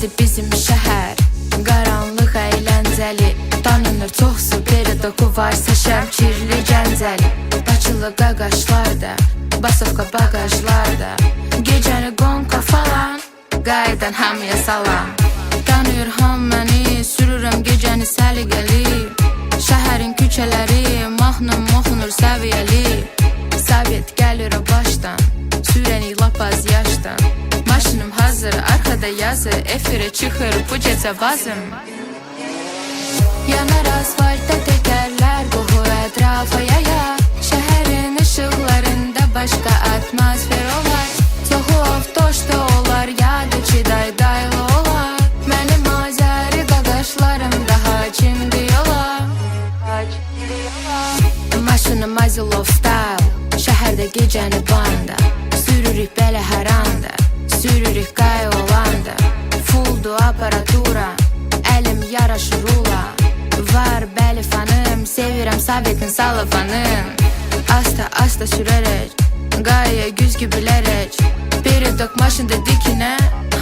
Nədir bizim şəhər, qaranlıq əyləncəli. Tanınır çoxsu, beri doku varsa Şəmkirli Gəncəli. Bakılı qaqaşlarda, Basovka bagajlarda. Gecəni qonqa falan, qaydan hamıya salam. Tanıyır ham məni, sürürəm gecəni səliqəli. Şəhərin küçələri, mahnım oxunur səviyyəli. Sovet gəlir o başdan, sürəni lap az yaşdan. Maşınım hazır, arkada yazı, efirə çıxır bu gecə vazım. Yanar asfaltda təkərlər, qoxur ətrafa yaya. Şəhərin işıqlarında başqa atmosfer olar. Çoxu avtoşda olar, yadı ki daydaylı olar. Mənim azəri qaqaşlarımda hakimdir yola. Maşınım Azilov style, şəhərdə gecəni banda. Sürürük belə hər anda, sürürük qay olanda. Fulldu aparatura, əlim yaraşır ula. Var bəli fanım, sevirəm Sovetin salafanım. Asta sürərək, qayaya güzgü bilərək. Biri dök maşında dikinə,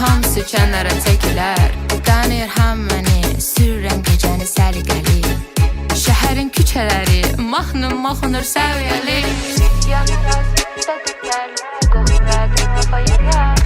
hamısı kənara çəkilər. Tanıyır ham məni, sürürəm gecəni səliqəli. Şəhərin küçələri, mahnım oxunur səviyyəli. Yanır asfaltda təkərlər, qoxur ətrafa yaya.